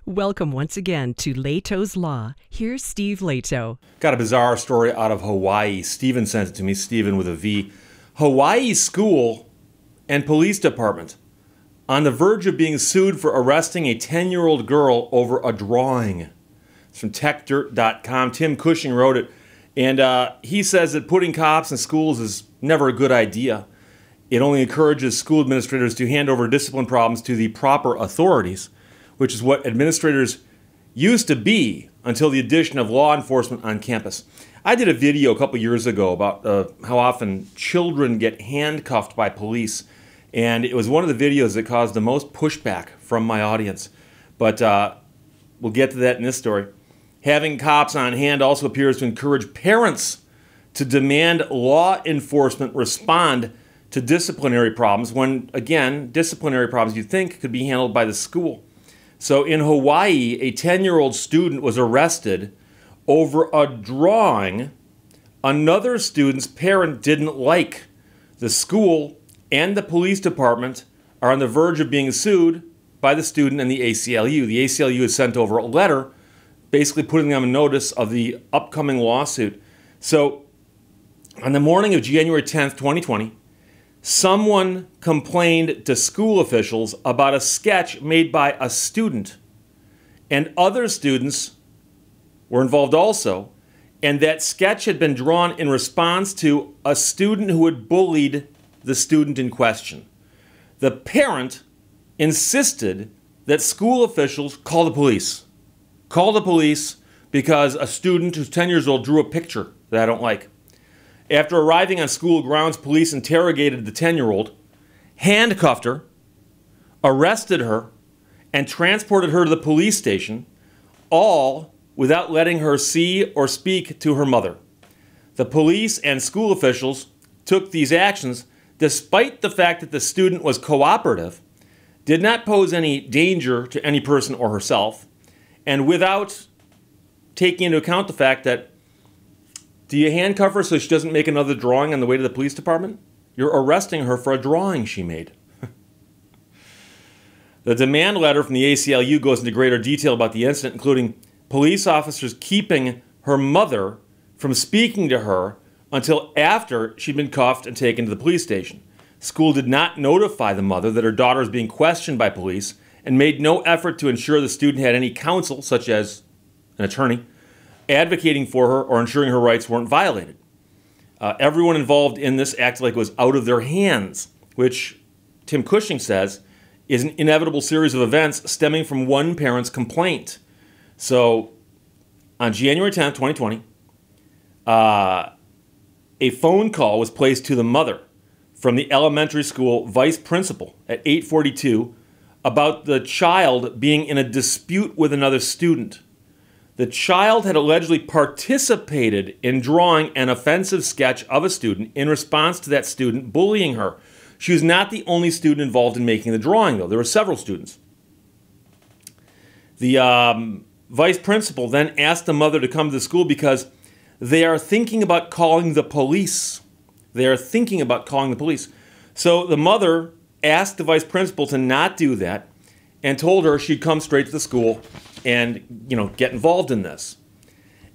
Welcome once again to Leto's Law. Here's Steve Leto. Got a bizarre story out of Hawaii. Stephen sent it to me, Stephen with a V. Hawaii school and police department on the verge of being sued for arresting a 10-year-old girl over a drawing. It's from techdirt.com. Tim Cushing wrote it. And he says that putting cops in schools is never a good idea. It only encourages school administrators to hand over discipline problems to the proper authorities, which is what administrators used to be until the addition of law enforcement on campus. I did a video a couple years ago about how often children get handcuffed by police, and it was one of the videos that caused the most pushback from my audience. But we'll get to that in this story. Having cops on hand also appears to encourage parents to demand law enforcement respond to disciplinary problems when, again, disciplinary problems you'd think could be handled by the school. So in Hawaii, a 10-year-old student was arrested over a drawing another student's parent didn't like. The school and the police department are on the verge of being sued by the student and the ACLU. The ACLU has sent over a letter basically putting them on notice of the upcoming lawsuit. So on the morning of January 10th, 2020, someone complained to school officials about a sketch made by a student, and other students were involved also, and that sketch had been drawn in response to a student who had bullied the student in question. The parent insisted that school officials call the police. Call the police because a student who's 10 years old drew a picture that I don't like. After arriving on school grounds, police interrogated the 10-year-old, handcuffed her, arrested her, and transported her to the police station, all without letting her see or speak to her mother. The police and school officials took these actions despite the fact that the student was cooperative, did not pose any danger to any person or herself, and without taking into account the fact that, do you handcuff her so she doesn't make another drawing on the way to the police department? You're arresting her for a drawing she made. The demand letter from the ACLU goes into greater detail about the incident, including police officers keeping her mother from speaking to her until after she'd been cuffed and taken to the police station. School did not notify the mother that her daughter was being questioned by police and made no effort to ensure the student had any counsel, such as an attorney, advocating for her or ensuring her rights weren't violated. Everyone involved in this acted like it was out of their hands, which Tim Cushing says is an inevitable series of events stemming from one parent's complaint. So on January 10th, 2020, a phone call was placed to the mother from the elementary school vice principal at 8:42 about the child being in a dispute with another student. The child had allegedly participated in drawing an offensive sketch of a student in response to that student bullying her. She was not the only student involved in making the drawing, though. There were several students. The vice principal then asked the mother to come to the school because they are thinking about calling the police. They are thinking about calling the police. So the mother asked the vice principal to not do that and told her she'd come straight to the school and, get involved in this.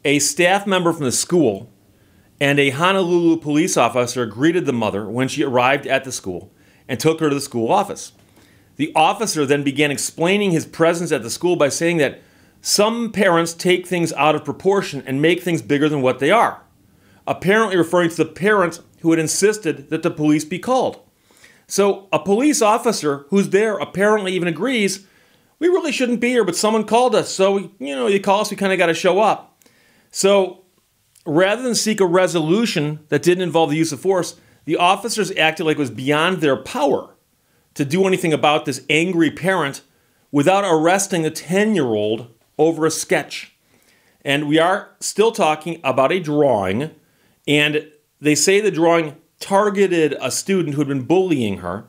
A staff member from the school and a Honolulu police officer greeted the mother when she arrived at the school and took her to the school office. The officer then began explaining his presence at the school by saying that some parents take things out of proportion and make things bigger than what they are, apparently referring to the parent who had insisted that the police be called. So a police officer who's there apparently even agrees, we really shouldn't be here, but someone called us, so, you call us, we kind of got to show up. So rather than seek a resolution that didn't involve the use of force, the officers acted like it was beyond their power to do anything about this angry parent without arresting the 10-year-old over a sketch. And we are still talking about a drawing, and they say the drawing targeted a student who had been bullying her.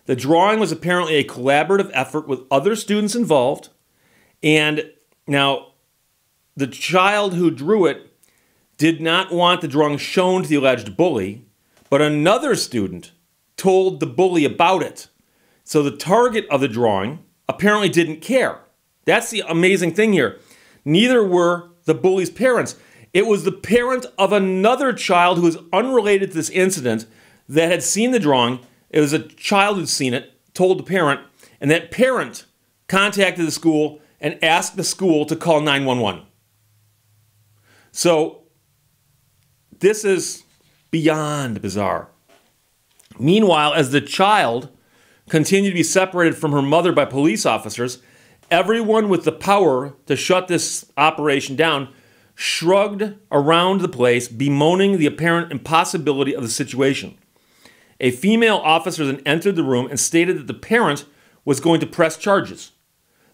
The drawing was apparently a collaborative effort with other students involved. And now, the child who drew it did not want the drawing shown to the alleged bully, but another student told the bully about it. So the target of the drawing apparently didn't care That's the amazing thing here. Neither were the bully's parents. It was the parent of another child who was unrelated to this incident that had seen the drawing. It was a child who'd seen it, told the parent, and that parent contacted the school and asked the school to call 911. So this is beyond bizarre. Meanwhile, as the child continued to be separated from her mother by police officers, everyone with the power to shut this operation down shrugged around the place, bemoaning the apparent impossibility of the situation. A female officer then entered the room and stated that the parent was going to press charges.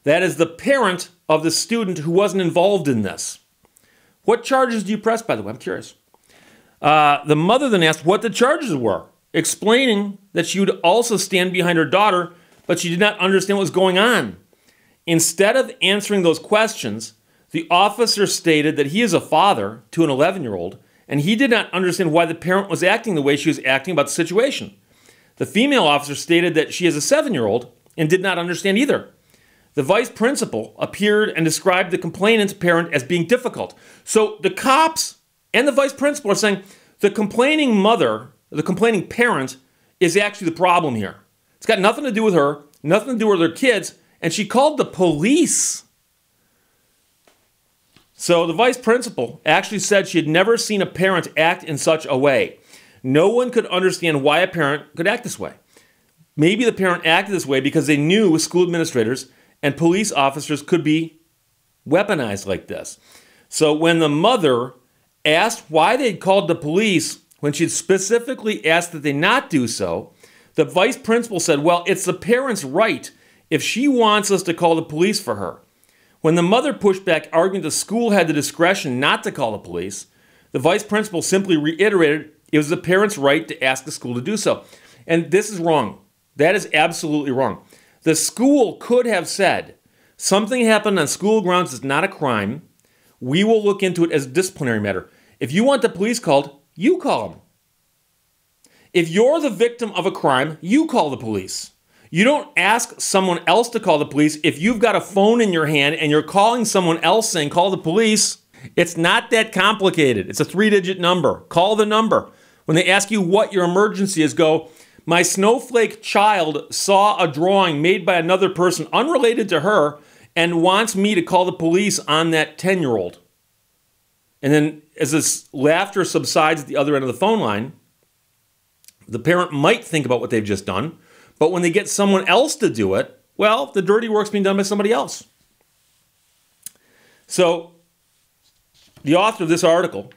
That is the parent of the student who wasn't involved in this. What charges do you press, by the way? I'm curious. The mother then asked what the charges were, explaining that she would also stand behind her daughter, but she did not understand what was going on. Instead of answering those questions, the officer stated that he is a father to an 11-year-old, and he did not understand why the parent was acting the way she was acting about the situation. The female officer stated that she is a 7-year-old and did not understand either. The vice principal appeared and described the complainant's parent as being difficult. So the cops and the vice principal are saying the complaining mother, the complaining parent, is actually the problem here. It's got nothing to do with her, nothing to do with her kids, and she called the police. So the vice principal actually said she had never seen a parent act in such a way. No one could understand why a parent could act this way. Maybe the parent acted this way because they knew school administrators and police officers could be weaponized like this. So when the mother asked why they'd called the police when she'd specifically asked that they not do so, the vice principal said, well, it's the parent's right if she wants us to call the police for her. When the mother pushed back, arguing the school had the discretion not to call the police, the vice principal simply reiterated it was the parent's right to ask the school to do so. And this is wrong. That is absolutely wrong. The school could have said, something happened on school grounds is not a crime. We will look into it as a disciplinary matter. If you want the police called, you call them. If you're the victim of a crime, you call the police. You don't ask someone else to call the police. If you've got a phone in your hand and you're calling someone else saying, call the police, it's not that complicated. It's a 3-digit number. Call the number. When they ask you what your emergency is, go, my snowflake child saw a drawing made by another person unrelated to her and wants me to call the police on that 10-year-old. And then as this laughter subsides at the other end of the phone line, the parent might think about what they've just done, but when they get someone else to do it, well, the dirty work's being done by somebody else. So the author of this article,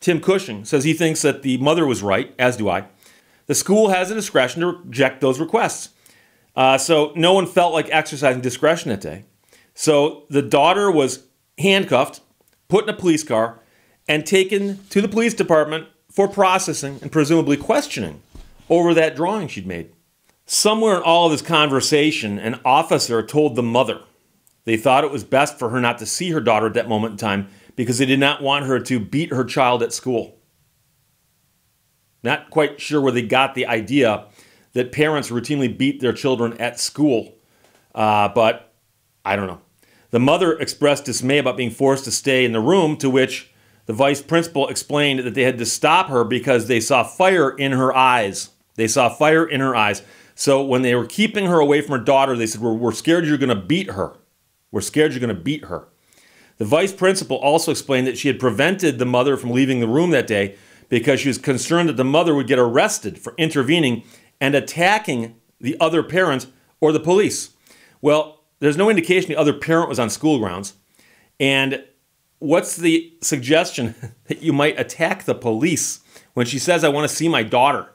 Tim Cushing, says he thinks that the mother was right, as do I. The school has the discretion to reject those requests. So no one felt like exercising discretion that day. So the daughter was handcuffed, put in a police car, and taken to the police department for processing and presumably questioning over that drawing she'd made. Somewhere in all of this conversation, an officer told the mother they thought it was best for her not to see her daughter at that moment in time because they did not want her to beat her child at school. Not quite sure where they got the idea that parents routinely beat their children at school, but I don't know. The mother expressed dismay about being forced to stay in the room, to which the vice principal explained that they had to stop her because they saw fire in her eyes. They saw fire in her eyes. So when they were keeping her away from her daughter, they said, we're scared you're going to beat her. We're scared you're going to beat her. The vice principal also explained that she had prevented the mother from leaving the room that day because she was concerned that the mother would get arrested for intervening and attacking the other parent or the police. Well, there's no indication the other parent was on school grounds. And what's the suggestion that you might attack the police when she says, I want to see my daughter?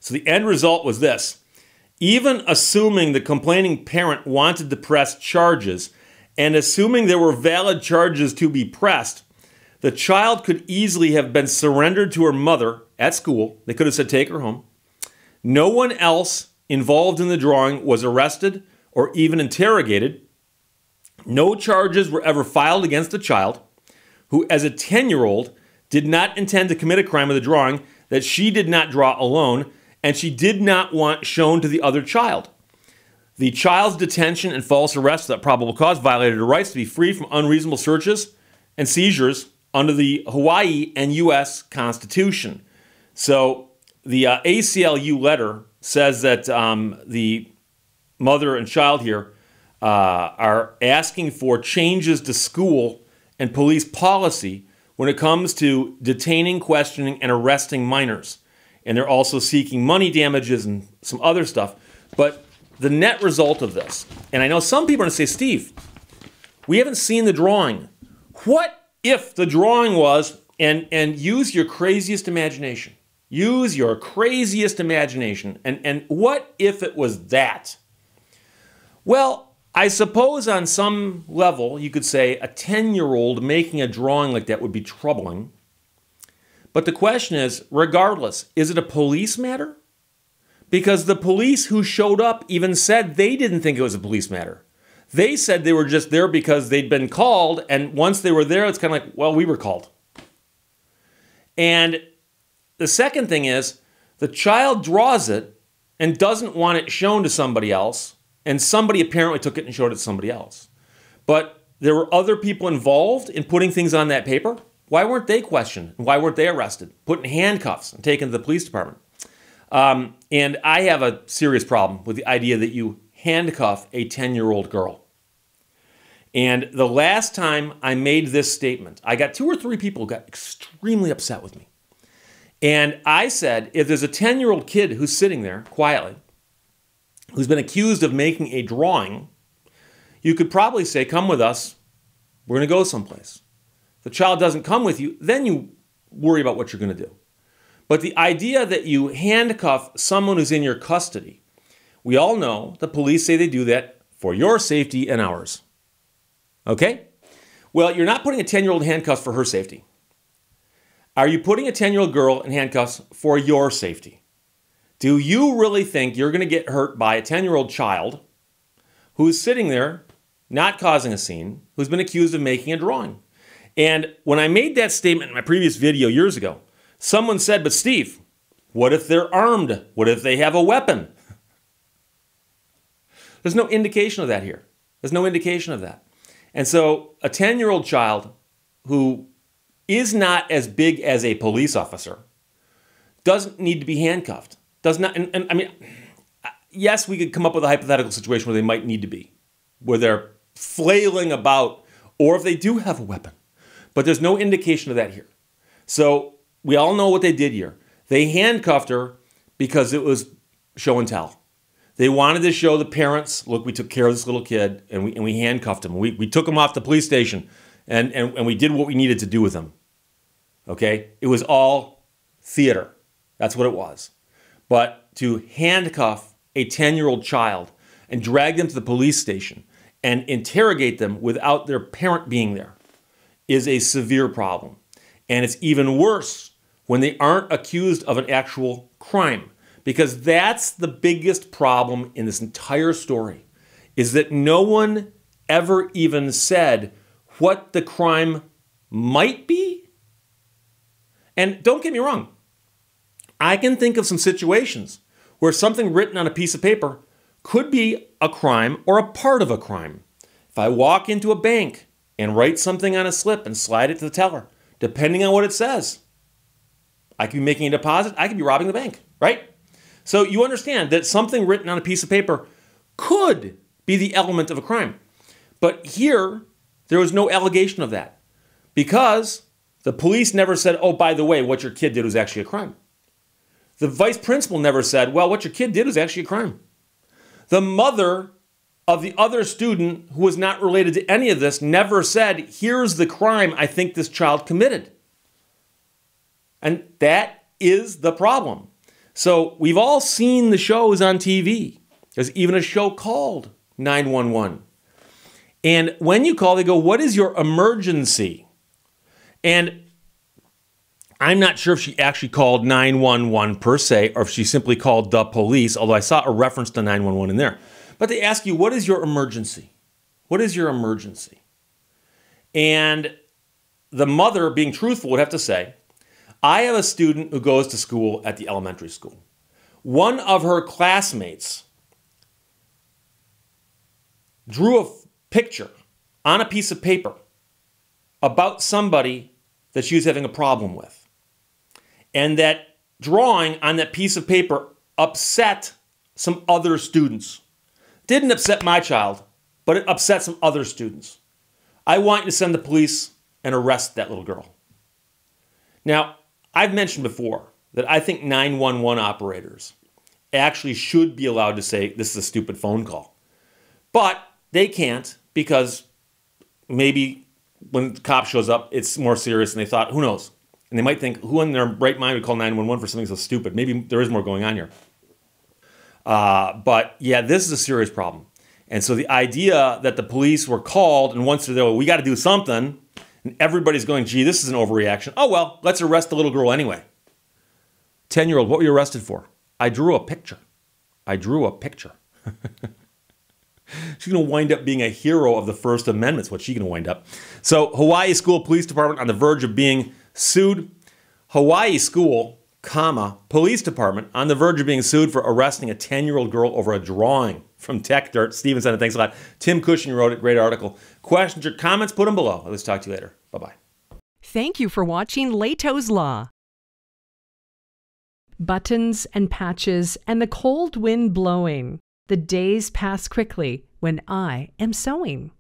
So the end result was this. Even assuming the complaining parent wanted to press charges and assuming there were valid charges to be pressed, the child could easily have been surrendered to her mother at school. They could have said, take her home. No one else involved in the drawing was arrested or even interrogated. No charges were ever filed against the child, who as a 10-year-old did not intend to commit a crime with the drawing that she did not draw alone, and she did not want shown to the other child. The child's detention and false arrest without probable cause violated her rights to be free from unreasonable searches and seizures under the Hawaii and U.S. Constitution. So the ACLU letter says that the mother and child here are asking for changes to school and police policy when it comes to detaining, questioning, and arresting minors. And they're also seeking money damages and some other stuff. But the net result of this, and I know some people are going to say, Steve, we haven't seen the drawing. What if the drawing was, and use your craziest imagination. Use your craziest imagination. And what if it was that? Well, I suppose on some level you could say a 10-year-old making a drawing like that would be troubling. But the question is, regardless, is it a police matter? Because the police who showed up even said they didn't think it was a police matter. They said they were just there because they'd been called, and once they were there, it's kind of like, well, we were called. And the second thing is, the child draws it and doesn't want it shown to somebody else, and somebody apparently took it and showed it to somebody else. But there were other people involved in putting things on that paper. Why weren't they questioned? Why weren't they arrested, put in handcuffs, and taken to the police department? And I have a serious problem with the idea that you handcuff a 10-year-old girl. And the last time I made this statement, I got 2 or 3 people who got extremely upset with me. And I said, if there's a 10-year-old kid who's sitting there quietly, who's been accused of making a drawing, you could probably say, come with us, we're going to go someplace. If the child doesn't come with you, then you worry about what you're going to do. But the idea that you handcuff someone who's in your custody, we all know the police say they do that for your safety and ours. Okay? Well, you're not putting a 10-year-old in handcuffs for her safety. Are you putting a 10-year-old girl in handcuffs for your safety? Do you really think you're going to get hurt by a 10-year-old child who's sitting there, not causing a scene, who's been accused of making a drawing? And when I made that statement in my previous video years ago, someone said, but Steve, what if they're armed? What if they have a weapon? There's no indication of that here. There's no indication of that. And so a 10-year-old child who is not as big as a police officer doesn't need to be handcuffed. Does not, and I mean, yes, we could come up with a hypothetical situation where they might need to be, where they're flailing about, or if they do have a weapon. But there's no indication of that here. So we all know what they did here. They handcuffed her because it was show and tell. They wanted to show the parents, look, we took care of this little kid, and we handcuffed him. We took him off the police station, and we did what we needed to do with him. Okay? It was all theater. That's what it was. But to handcuff a 10-year-old child and drag them to the police station and interrogate them without their parent being there is a severe problem. And it's even worse when they aren't accused of an actual crime. Because that's the biggest problem in this entire story, is that no one ever even said what the crime might be. And don't get me wrong, I can think of some situations where something written on a piece of paper could be a crime or a part of a crime. If I walk into a bank and write something on a slip and slide it to the teller, depending on what it says, I could be making a deposit, I could be robbing the bank, right? So you understand that something written on a piece of paper could be the element of a crime. But here, there was no allegation of that because the police never said, oh, by the way, what your kid did was actually a crime. The vice principal never said, well, what your kid did was actually a crime. The mother of the other student who was not related to any of this never said, here's the crime I think this child committed. And that is the problem. So we've all seen the shows on TV. There's even a show called 911. And when you call, they go, what is your emergency? And I'm not sure if she actually called 911 per se, or if she simply called the police, although I saw a reference to 911 in there. But they ask you, what is your emergency? What is your emergency? And the mother, being truthful, would have to say, I have a student who goes to school at the elementary school. One of her classmates drew a picture on a piece of paper about somebody that she was having a problem with. And that drawing on that piece of paper upset some other students. Didn't upset my child, but it upset some other students. I want you to send the police and arrest that little girl. Now, I've mentioned before that I think 911 operators actually should be allowed to say this is a stupid phone call. But they can't because maybe when the cop shows up, it's more serious and they thought, who knows? And they might think, who in their right mind would call 911 for something so stupid? Maybe there is more going on here. But yeah, this is a serious problem. And so the idea that the police were called and once they're there, we got to do something, and everybody's going, gee, this is an overreaction. Oh, well, let's arrest the little girl anyway. 10-year-old, what were you arrested for? I drew a picture. I drew a picture. She's going to wind up being a hero of the First Amendment. Is what she's going to wind up. So Hawaii School Police Department on the verge of being sued. Hawaii School, Police Department on the verge of being sued for arresting a 10-year-old girl over a drawing from Tech Dirt. Steven said it. Thanks a lot. Tim Cushing wrote it. Great article. Questions or comments, put them below. Let's talk to you later. Bye-bye. Thank you for watching Lehto's Law. Buttons and patches and the cold wind blowing. The days pass quickly when I am sewing.